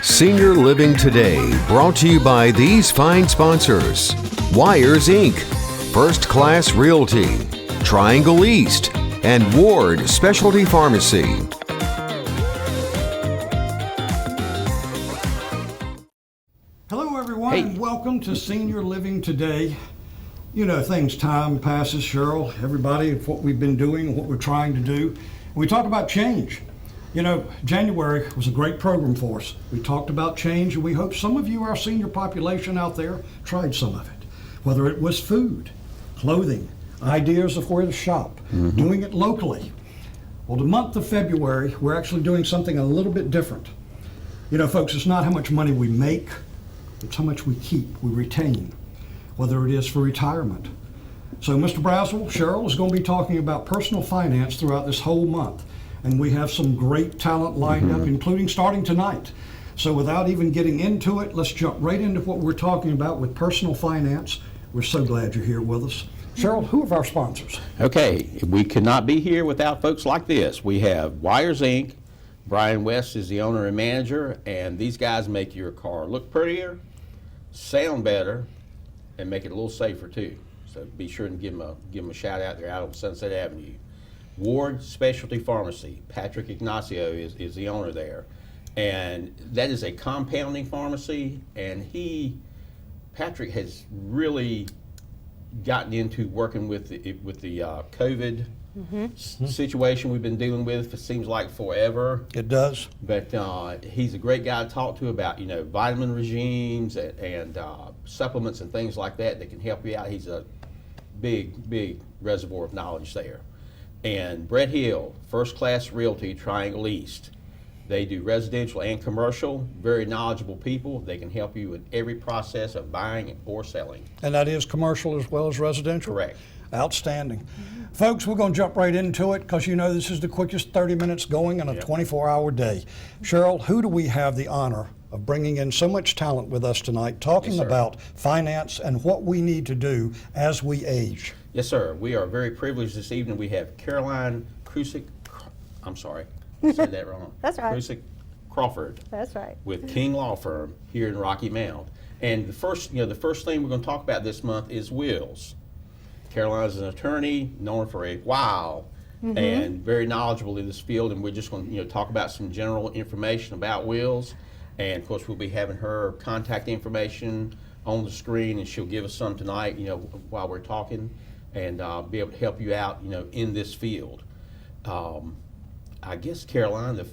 Senior Living Today, brought to you by these fine sponsors: Wires Inc., First Class Realty, Triangle East, and Ward Specialty Pharmacy. Hello everyone, and welcome to Senior Living Today. You know, time passes, Cheryl, everybody, what we've been doing, what we're trying to do. We talk about change. You know, January was a great program for us. We talked about change, and we hope some of you, our senior population out there, tried some of it. Whether it was food, clothing, ideas of where to shop, doing it locally. Well, the month of February, we're actually doing something a little bit different. You know, folks, it's not how much money we make, it's how much we keep, we retain, whether it is for retirement. So Mr. Braswell, Cheryl is going to be talking about personal finance throughout this whole month. And we have some great talent lined up, including starting tonight. So without even getting into it, let's jump right into what we're talking about with personal finance. We're so glad you're here with us. Cheryl, who are our sponsors? Okay, we could not be here without folks like this. We have Wires Inc. Brian West is the owner and manager, and these guys make your car look prettier, sound better, and make it a little safer too. So be sure and give them a shout out. They're out on Sunset Avenue. Ward Specialty Pharmacy. Patrick Ignacio is the owner there, and that is a compounding pharmacy. And Patrick has really gotten into working with the COVID situation we've been dealing with. It seems like forever. It does. But he's a great guy to talk to about, vitamin regimes and supplements and things like that can help you out. He's a big reservoir of knowledge there. And Brett Hill, First Class Realty, Triangle East. They do residential and commercial, very knowledgeable people. They can help you with every process of buying or selling. And that is commercial as well as residential? Correct. Outstanding. Folks, we're going to jump right into it because this is the quickest 30 minutes going in a 24-hour day. Cheryl, who do we have the honor of bringing in so much talent with us tonight, talking about finance and what we need to do as we age? Yes, sir. We are very privileged this evening. We have Caroline Krusick. I'm sorry, I said that wrong. That's right. Krusick Crawford. That's right. With King Law Firm here in Rocky Mount. And the first thing we're going to talk about this month is wills. Caroline is an attorney, known for a while, and very knowledgeable in this field. And we're just going to talk about some general information about wills. And of course, we'll be having her contact information on the screen, and she'll give us some tonight, while we're talking, and be able to help you out, in this field. I guess, Caroline,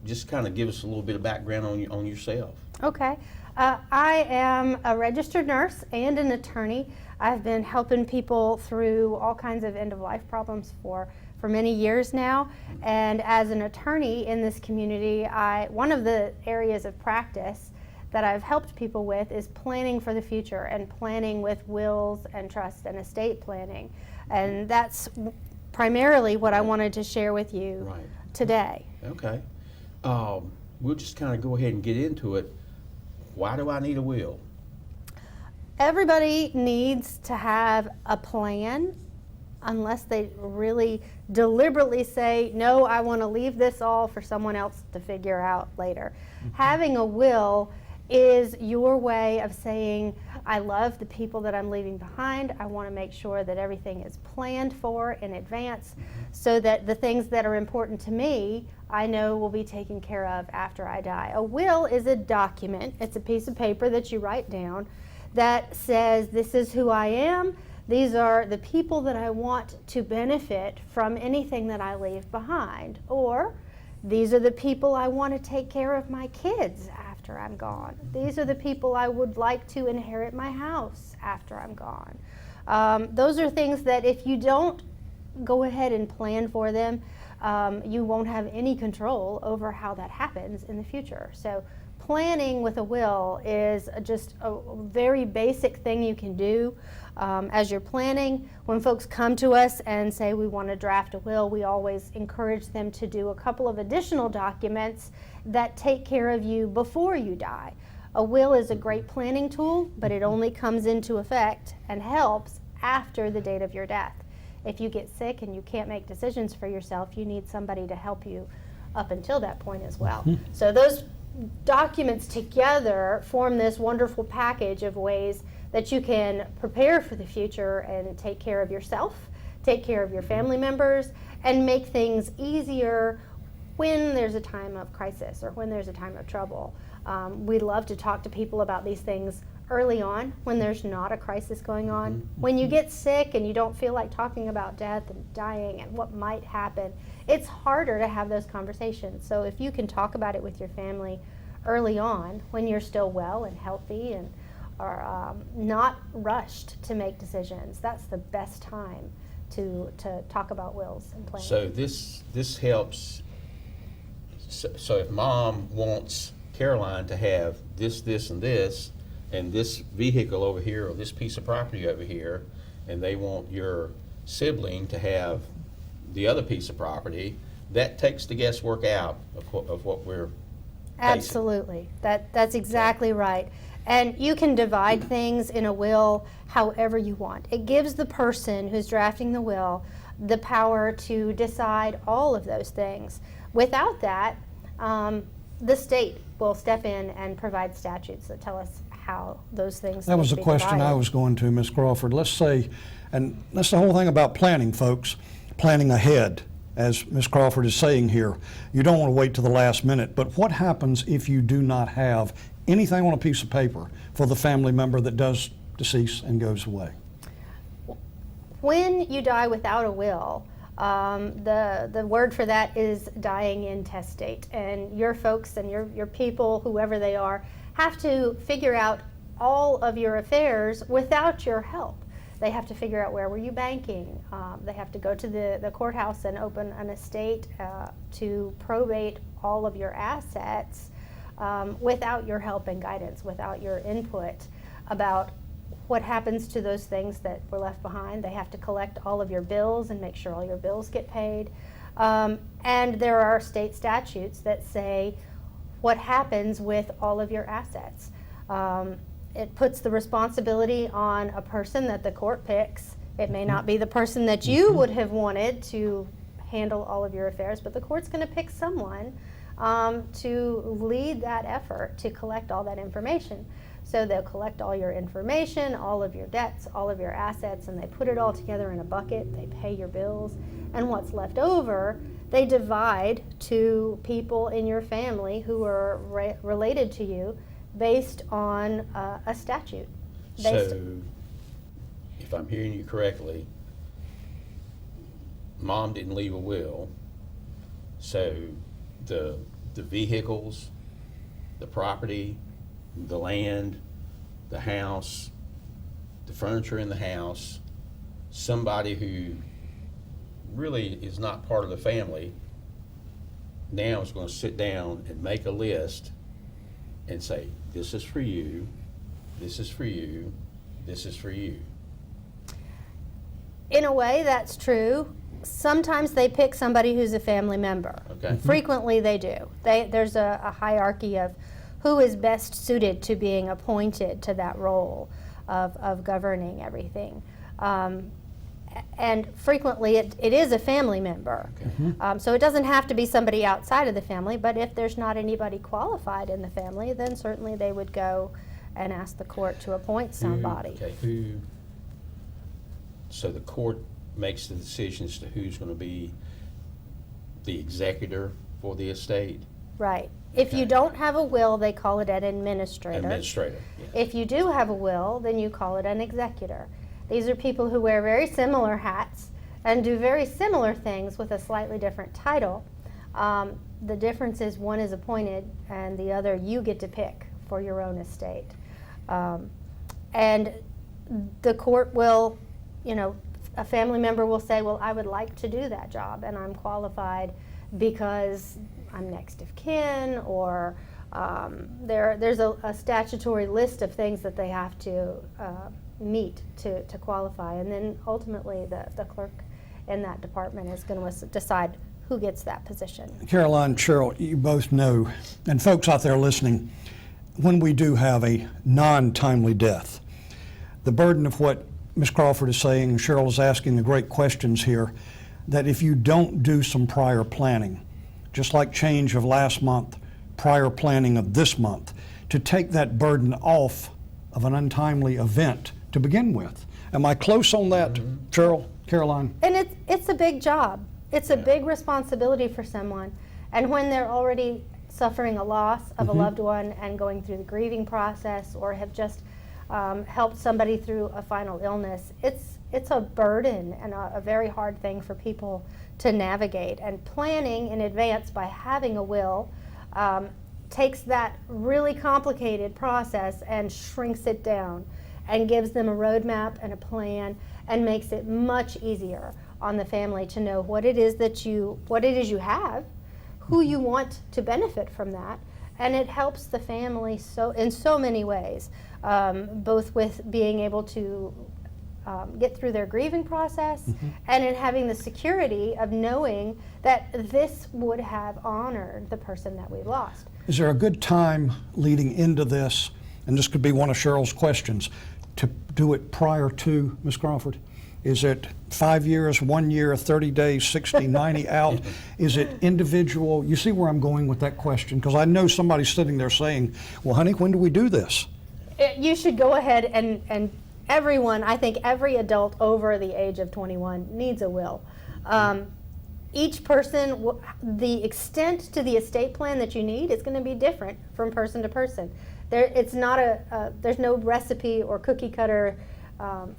just kind of give us a little bit of background on yourself. Okay. I am a registered nurse and an attorney. I've been helping people through all kinds of end-of-life problems for many years now. And as an attorney in this community, one of the areas of practice that I've helped people with is planning for the future and planning with wills and trust and estate planning. And that's primarily what I wanted to share with you today. Okay. We'll just kind of go ahead and get into it. Why do I need a will? Everybody needs to have a plan, unless they really deliberately say, no, I want to leave this all for someone else to figure out later. Having a will is your way of saying, I love the people that I'm leaving behind. I want to make sure that everything is planned for in advance so that the things that are important to me, I know will be taken care of after I die. A will is a document. It's a piece of paper that you write down that says, this is who I am. These are the people that I want to benefit from anything that I leave behind. Or these are the people I want to take care of my kids after I'm gone. These are the people I would like to inherit my house after I'm gone. Those are things that if you don't go ahead and plan for them, you won't have any control over how that happens in the future. So planning with a will is just a very basic thing you can do as you're planning. When folks come to us and say we want to draft a will, we always encourage them to do a couple of additional documents that take care of you before you die. A will is a great planning tool, but it only comes into effect and helps after the date of your death. If you get sick and you can't make decisions for yourself, you need somebody to help you up until that point as well. So those documents together form this wonderful package of ways that you can prepare for the future and take care of yourself, take care of your family members, and make things easier when there's a time of crisis or when there's a time of trouble. We love to talk to people about these things early on when there's not a crisis going on. When you get sick and you don't feel like talking about death and dying and what might happen, it's harder to have those conversations. So if you can talk about it with your family early on when you're still well and healthy and are not rushed to make decisions, that's the best time to talk about wills and plans. So this helps. So if Mom wants Caroline to have this, and this vehicle over here, or this piece of property over here, and they want your sibling to have the other piece of property, that takes the guesswork out of what we're facing. Absolutely. That's exactly right. And you can divide things in a will however you want. It gives the person who's drafting the will the power to decide all of those things. Without that, the state will step in and provide statutes that tell us how those things That was need the to be question I divided. was going to, Ms. Crawford. Let's say, and that's the whole thing about planning, folks, planning ahead, as Ms. Crawford is saying here. You don't want to wait till the last minute, but what happens if you do not have anything on a piece of paper for the family member that does decease and goes away? When you die without a will, the word for that is dying intestate, and your folks and your people, whoever they are, have to figure out all of your affairs without your help. They have to figure out where were you banking. They have to go to the courthouse and open an estate to probate all of your assets without your help and guidance, without your input about what happens to those things that were left behind. They have to collect all of your bills and make sure all your bills get paid. And there are state statutes that say what happens with all of your assets. It puts the responsibility on a person that the court picks. It may not be the person that you would have wanted to handle all of your affairs, but the court's going to pick someone to lead that effort to collect all that information. So they'll collect all your information, all of your debts, all of your assets, and they put it all together in a bucket. They pay your bills, and what's left over, they divide to people in your family who are related to you based on a statute. So, if I'm hearing you correctly, Mom didn't leave a will, so the vehicles, the property, the land, the house, the furniture in the house, somebody who really is not part of the family now is going to sit down and make a list and say, this is for you, this is for you, this is for you. In a way, that's true. Sometimes they pick somebody who's a family member. Okay. Frequently they do. There's a hierarchy of who is best suited to being appointed to that role of governing everything. And frequently it is a family member. Okay. So it doesn't have to be somebody outside of the family, but if there's not anybody qualified in the family, then certainly they would go and ask the court to appoint somebody. Okay, so the court makes the decision as to who's going to be the executor for the estate? Right. If you Okay. don't have a will, they call it an administrator. Administrator, yeah. If you do have a will, then you call it an executor. These are people who wear very similar hats and do very similar things with a slightly different title. The difference is one is appointed and the other you get to pick for your own estate. And the court will, a family member will say, well, I would like to do that job and I'm qualified because I'm next of kin, or there's a statutory list of things that they have to meet to qualify, and then ultimately the clerk in that department is going to decide who gets that position. Caroline, Cheryl, you both know, and folks out there listening, when we do have a non-timely death, the burden of what Ms. Crawford is saying, and Cheryl is asking the great questions here, that if you don't do some prior planning, just like change of last month, prior planning of this month to take that burden off of an untimely event to begin with. Am I close on that, Cheryl, Caroline? And it's a big job. It's a big responsibility for someone. And when they're already suffering a loss of a loved one and going through the grieving process, or have just helped somebody through a final illness, it's a burden and a very hard thing for people to navigate. And planning in advance by having a will takes that really complicated process and shrinks it down and gives them a roadmap and a plan, and makes it much easier on the family to know what it is you have, who you want to benefit from that. And it helps the family in so many ways, both with being able to get through their grieving process, and in having the security of knowing that this would have honored the person that we lost. Is there a good time leading into this, and this could be one of Cheryl's questions, to do it prior to, Ms. Crawford? Is it 5 years, 1 year, 30 days, 60, 90 out? Is it individual? You see where I'm going with that question? Because I know somebody's sitting there saying, well, honey, when do we do this? You should go ahead and everyone, I think every adult over the age of 21 needs a will. Each person, the extent to the estate plan that you need is going to be different from person to person. There's no recipe or cookie cutter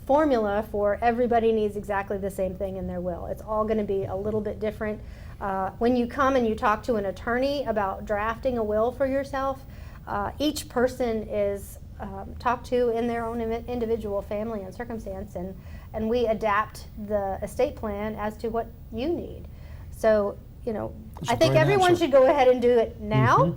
formula for everybody needs exactly the same thing in their will. It's all going to be a little bit different. When you come and you talk to an attorney about drafting a will for yourself, each person is talked to in their own individual family and circumstance, and we adapt the estate plan as to what you need. So, I think everyone should go ahead and do it now.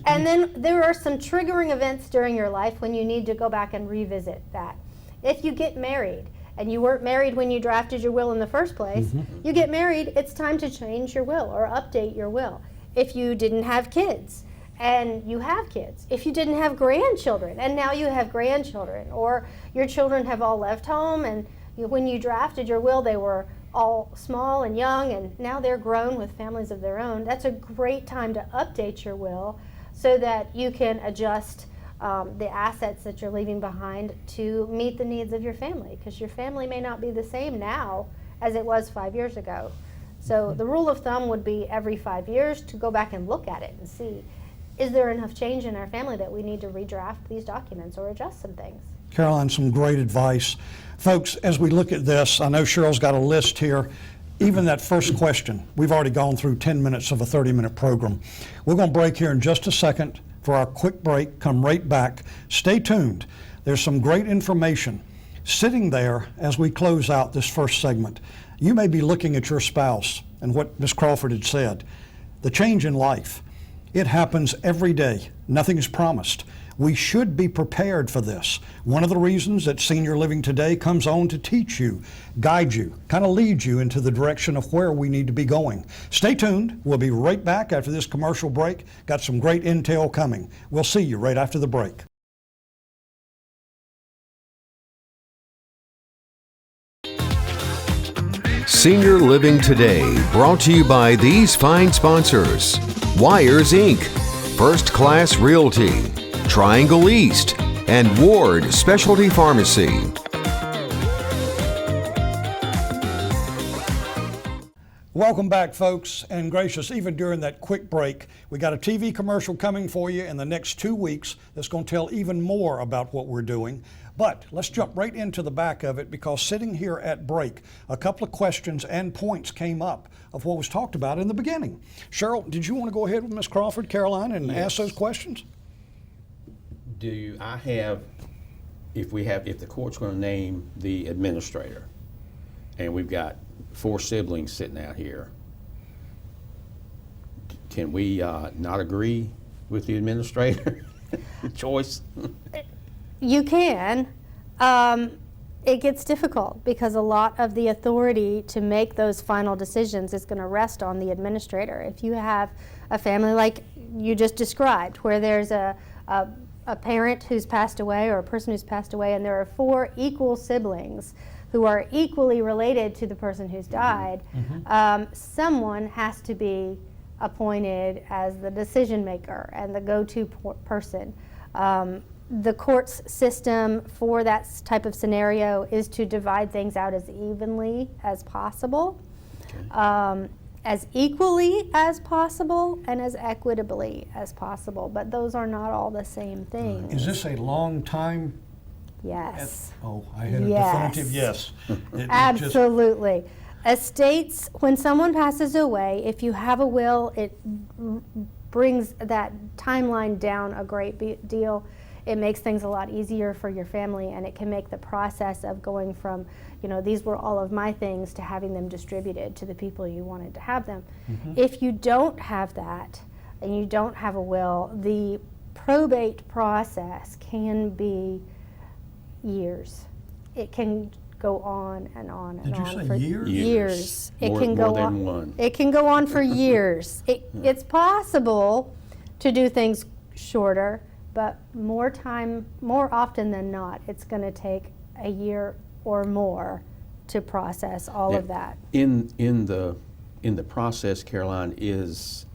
And then there are some triggering events during your life when you need to go back and revisit that. If you get married, and you weren't married when you drafted your will in the first place, you get married, it's time to change your will or update your will. If you didn't have kids, and you have kids, if you didn't have grandchildren, and now you have grandchildren, or your children have all left home, and when you drafted your will, they were all small and young, and now they're grown with families of their own, that's a great time to update your will so that you can adjust the assets that you're leaving behind to meet the needs of your family, because your family may not be the same now as it was 5 years ago. So the rule of thumb would be every 5 years to go back and look at it and see, is there enough change in our family that we need to redraft these documents or adjust some things? Caroline, some great advice. Folks, as we look at this, I know Cheryl's got a list here. Even that first question, we've already gone through 10 minutes of a 30-minute program. We're going to break here in just a second for our quick break. Come right back. Stay tuned. There's some great information sitting there as we close out this first segment. You may be looking at your spouse and what Ms. Crawford had said. The change in life, it happens every day. Nothing is promised. We should be prepared for this. One of the reasons that Senior Living Today comes on to teach you, guide you, kind of lead you into the direction of where we need to be going. Stay tuned. We'll be right back after this commercial break. Got some great intel coming. We'll see you right after the break. Senior Living Today, brought to you by these fine sponsors: Wires Inc., First Class Realty, Triangle East, and Ward Specialty Pharmacy. Welcome back, folks, and gracious, even during that quick break, we got a TV commercial coming for you in the next 2 weeks that's going to tell even more about what we're doing. But let's jump right into the back of it, because sitting here at break, a couple of questions and points came up of what was talked about in the beginning. Cheryl, did you want to go ahead with Ms. Crawford, Caroline, and ask those questions? If the court's going to name the administrator, and we've got 4 siblings sitting out here, can we not agree with the administrator choice? You can. It gets difficult because a lot of the authority to make those final decisions is going to rest on the administrator. If you have a family like you just described, where there's a parent who's passed away or a person who's passed away, and there are 4 equal siblings who are equally related to the person who's died, someone has to be appointed as the decision maker and the go-to person. The court's system for that type of scenario is to divide things out as evenly as possible, as equally as possible, and as equitably as possible. But those are not all the same things. Is this a long time? Yes. I had a definitive yes. Absolutely. Estates, when someone passes away, if you have a will, it brings that timeline down a great deal. It makes things a lot easier for your family, and it can make the process of going from, these were all of my things, to having them distributed to the people you wanted to have them. If you don't have that, and you don't have a will, the probate process can be years. It can go on and on and on. Did you say for years? Years. It More- can go more than on. one. It can go on for years. It's possible to do things shorter, but more often than not, it's going to take a year or more to process all of that. In the process, Caroline, is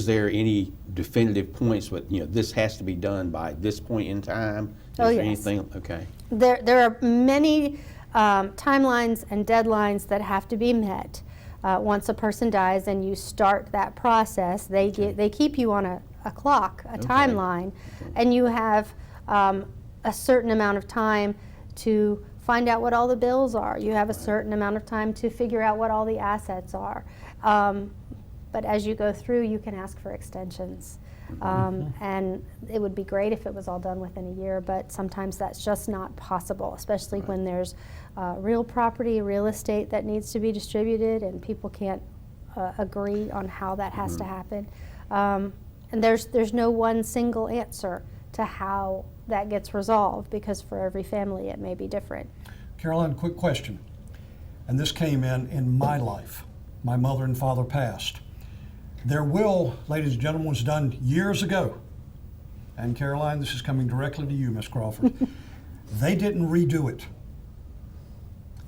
there any definitive points with, this has to be done by this point in time? Is Oh, there yes. anything? Okay. There are many timelines and deadlines that have to be met. Once a person dies and you start that process, they keep you on a clock, a timeline, and you have a certain amount of time to find out what all the bills are. You have a certain amount of time to figure out what all the assets are. But as you go through, you can ask for extensions. And it would be great if it was all done within a year, but sometimes that's just not possible, especially when there's real property, real estate that needs to be distributed, and people can't agree on how that has to happen. And there's no one single answer to how that gets resolved, because for every family it may be different. Caroline, quick question. And this came in my life. My mother and father passed. Their will, ladies and gentlemen, was done years ago. And Caroline, this is coming directly to you, Miss Crawford. They didn't redo it.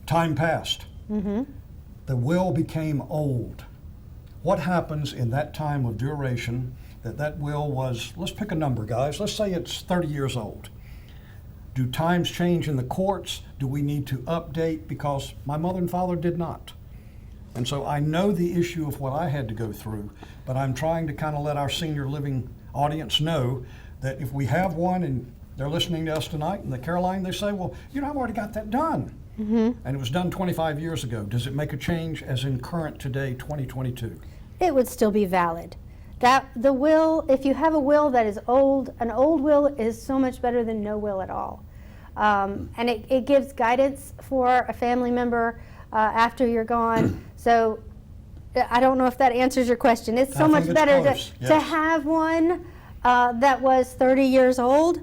Time passed. The will became old. What happens in that time of duration that will was, let's pick a number, guys. Let's say it's 30 years old. Do times change in the courts? Do we need to update? Because my mother and father did not. And so I know the issue of what I had to go through, but I'm trying to kind of let our senior living audience know that if we have one and they're listening to us tonight, and Caroline, they say, well, I've already got that done. And it was done 25 years ago. Does it make a change as in current today, 2022? It would still be valid. That the will, if you have a will that is old, an old will is so much better than no will at all. And it gives guidance for a family member after you're gone. So I don't know if that answers your question. It's so much better to have one that was 30 years old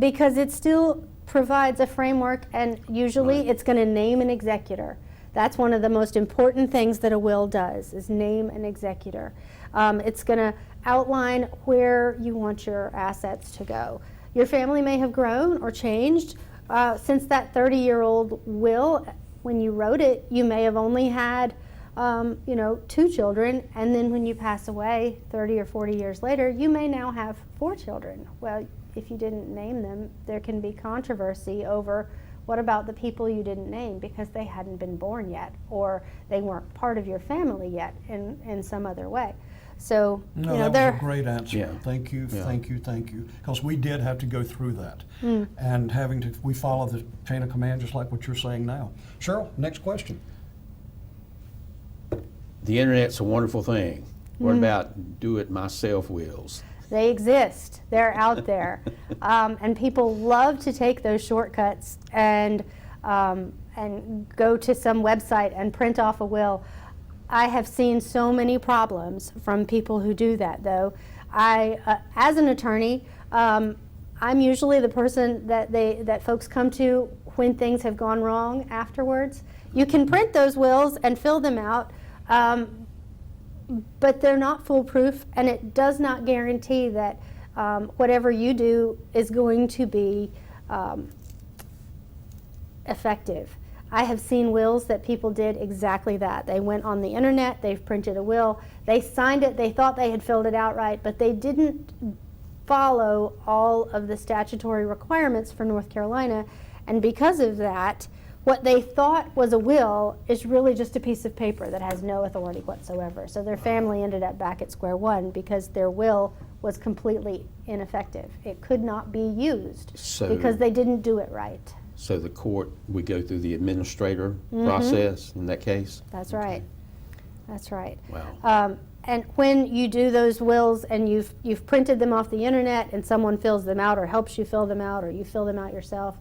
because it still provides a framework, and usually it's going to name an executor. That's one of the most important things that a will does, is name an executor. It's going to outline where you want your assets to go. Your family may have grown or changed since that 30-year-old will. When you wrote it, you may have only had 2 children, and then when you pass away 30 or 40 years later, you may now have 4 children. Well, if you didn't name them, there can be controversy over what about the people you didn't name because they hadn't been born yet, or they weren't part of your family yet in some other way. So, that was a great answer. Yeah. Thank you, thank you, thank you. Because we did have to go through that. And we follow the chain of command just like what you're saying now. Cheryl, next question. The internet's a wonderful thing. What about do-it-myself wills? They exist. They're out there. And people love to take those shortcuts and go to some website and print off a will. I have seen so many problems from people who do that, though. As an attorney, I'm usually the person that folks come to when things have gone wrong afterwards. You can print those wills and fill them out, but they're not foolproof, and it does not guarantee that whatever you do is going to be effective. I have seen wills that people did exactly that. They went on the internet, they've printed a will, they signed it, they thought they had filled it out right, but they didn't follow all of the statutory requirements for North Carolina, and because of that, what they thought was a will is really just a piece of paper that has no authority whatsoever. So their family ended up back at square one because their will was completely ineffective. It could not be used because they didn't do it right. So the court, we go through the administrator process in that case? That's right. That's right. Wow. And when you do those wills and you've printed them off the internet and someone fills them out or helps you fill them out or you fill them out yourself,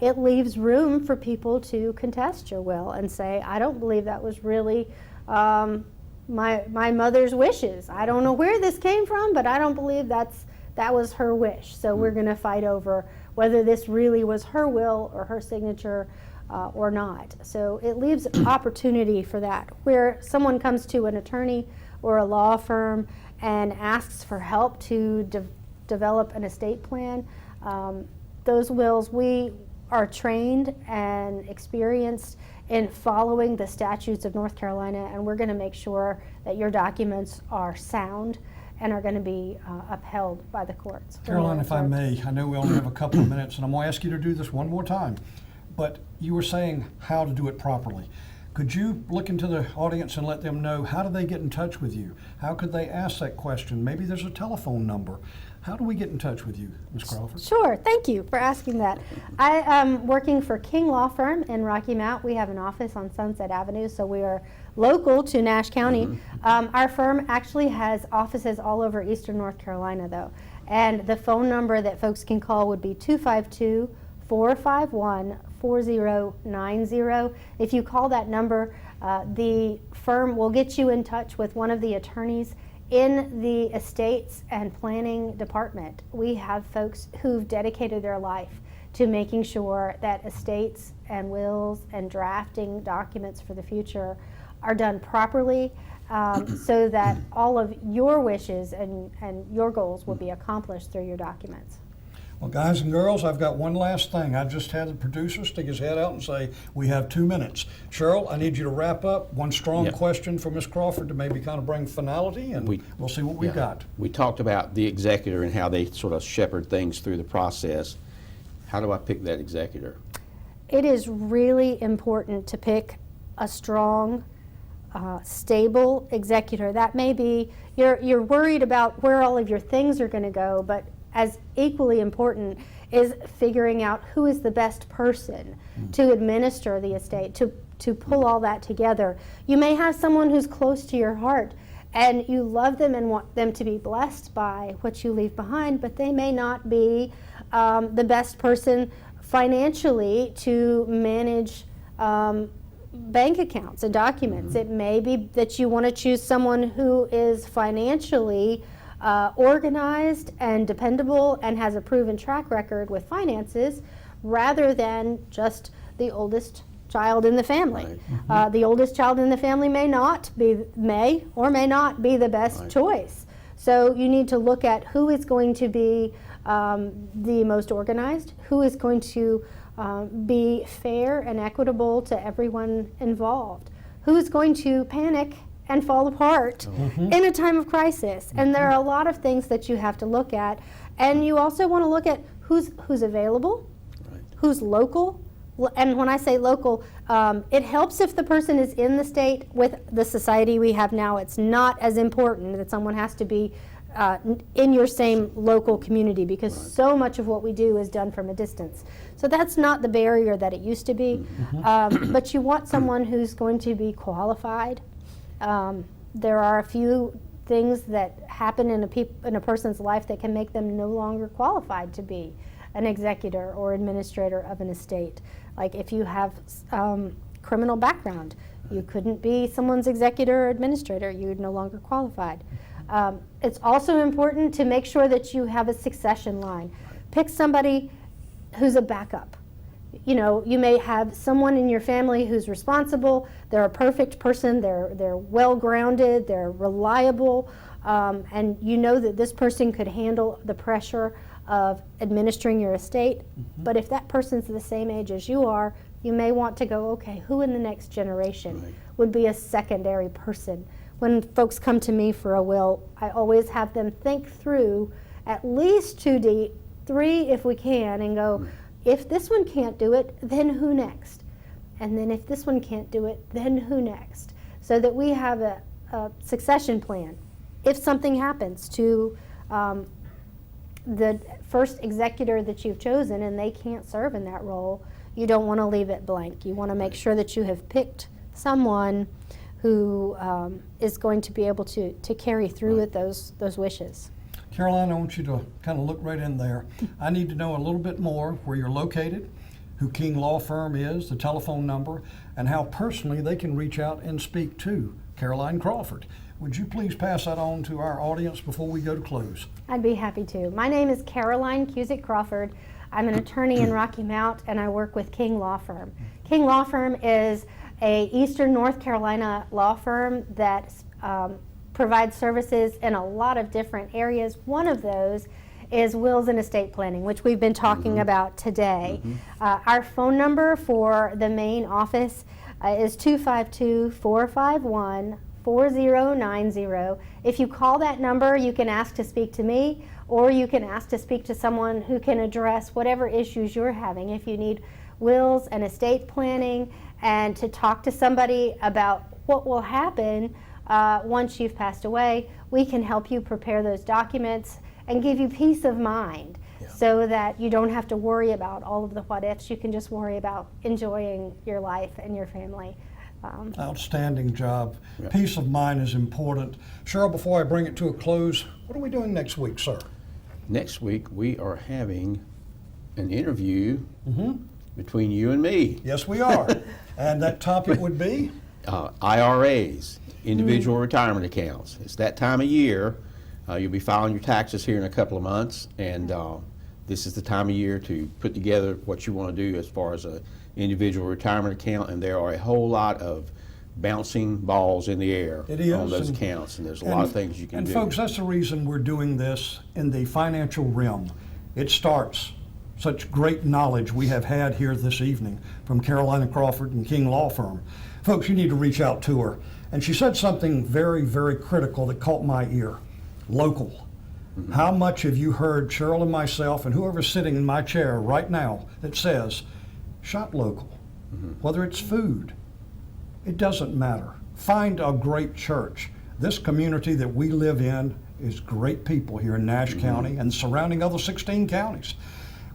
it leaves room for people to contest your will and say, I don't believe that was really my mother's wishes. I don't know where this came from, but I don't believe that was her wish. So we're going to fight over whether this really was her will or her signature or not. So it leaves opportunity for that. Where someone comes to an attorney or a law firm and asks for help to develop an estate plan, those wills, we are trained and experienced in following the statutes of North Carolina, and we're going to make sure that your documents are sound and are going to be upheld by the courts. Caroline, if I may, I know we only have a couple of minutes, and I'm going to ask you to do this one more time, but you were saying how to do it properly. Could you look into the audience and let them know, how do they get in touch with you? How could they ask that question? Maybe there's a telephone number. How do we get in touch with you, Ms. Crawford? Sure, thank you for asking that. I am working for King Law Firm in Rocky Mount. We have an office on Sunset Avenue, so we are local to Nash County. Our firm actually has offices all over eastern North Carolina, though. And the phone number that folks can call would be 252-451-4090. If you call that number, the firm will get you in touch with one of the attorneys in the estates and planning department. We have folks who've dedicated their life to making sure that estates and wills and drafting documents for the future are done properly, so that all of your wishes and your goals will be accomplished through your documents. Well, guys and girls, I've got one last thing. I just had the producer stick his head out and say, we have 2 minutes. Cheryl, I need you to wrap up. One strong question for Ms. Crawford to maybe kind of bring finality, and we'll see what we've got. We talked about the executor and how they sort of shepherd things through the process. How do I pick that executor? It is really important to pick a strong, stable executor. That may be, you're worried about where all of your things are going to go, but as equally important is figuring out who is the best person to administer the estate, to pull all that together. You may have someone who's close to your heart and you love them and want them to be blessed by what you leave behind, but they may not be the best person financially to manage bank accounts and documents. It may be that you want to choose someone who is financially organized and dependable and has a proven track record with finances, rather than just the oldest child in the family. The oldest child in the family may or may not be the best choice. So you need to look at who is going to be the most organized, who is going to be fair and equitable to everyone involved, who is going to panic and fall apart in a time of crisis. And there are a lot of things that you have to look at. And you also want to look at who's available, who's local. And when I say local, it helps if the person is in the state. With the society we have now, it's not as important that someone has to be in your same local community, because so much of what we do is done from a distance. So that's not the barrier that it used to be. But you want someone who's going to be qualified. There are a few things that happen in a person's life that can make them no longer qualified to be an executor or administrator of an estate. Like if you have criminal background, you couldn't be someone's executor or administrator. You're no longer qualified. It's also important to make sure that you have a succession line. Pick somebody who's a backup. You know, you may have someone in your family who's responsible, they're a perfect person, they're well-grounded, they're reliable, and you know that this person could handle the pressure of administering your estate. But if that person's the same age as you are, you may want to go, okay, who in the next generation Right. would be a secondary person? When folks come to me for a will, I always have them think through at least 2D, 3 if we can, and go, if this one can't do it, then who next? And then if this one can't do it, then who next? So that we have a succession plan. If something happens to the first executor that you've chosen and they can't serve in that role, you don't want to leave it blank. You want to make sure that you have picked someone who is going to be able to carry through with those wishes. Caroline, I want you to kind of look right in there. I need to know a little bit more where you're located, who King Law Firm is, the telephone number, and how personally they can reach out and speak to Caroline Crawford. Would you please pass that on to our audience before we go to close? I'd be happy to. My name is Caroline Cusick Crawford. I'm an attorney in Rocky Mount, and I work with King Law Firm. King Law Firm is a Eastern North Carolina law firm that provides services in a lot of different areas. One of those is wills and estate planning, which we've been talking about today. Our phone number for the main office is 252-451-4090. If you call that number, you can ask to speak to me, or you can ask to speak to someone who can address whatever issues you're having. If you need wills and estate planning, and to talk to somebody about what will happen once you've passed away, we can help you prepare those documents and give you peace of mind, so that you don't have to worry about all of the what ifs. You can just worry about enjoying your life and your family. Outstanding job. Peace of mind is important. Cheryl, before I bring it to a close, what are we doing next week, sir? Next week, we are having an interview between you and me. Yes, we are. And that topic would be? IRAs, individual retirement accounts. It's that time of year. You'll be filing your taxes here in a couple of months, and this is the time of year to put together what you want to do as far as an individual retirement account, and there are a whole lot of bouncing balls in the air on those accounts, and there's a lot of things you can do. And folks, that's the reason we're doing this in the financial realm. It starts such great knowledge we have had here this evening from Caroline Crawford and King Law Firm. Folks, you need to reach out to her. And she said something very, very critical that caught my ear. Local. How much have you heard Cheryl and myself and whoever's sitting in my chair right now that says, shop local, whether it's food, it doesn't matter. Find a great church. This community that we live in is great people here in Nash County and surrounding other 16 counties.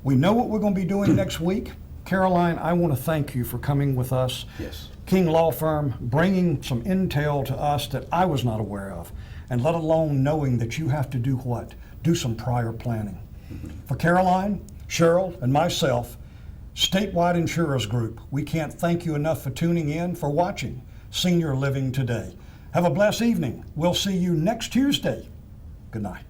We know what we're going to be doing next week. Caroline, I want to thank you for coming with us. Yes. King Law Firm, bringing some intel to us that I was not aware of, and let alone knowing that you have to do what? Do some prior planning. For Caroline, Cheryl, and myself, Statewide Insurers Group, we can't thank you enough for tuning in, for watching Senior Living Today. Have a blessed evening. We'll see you next Tuesday. Good night.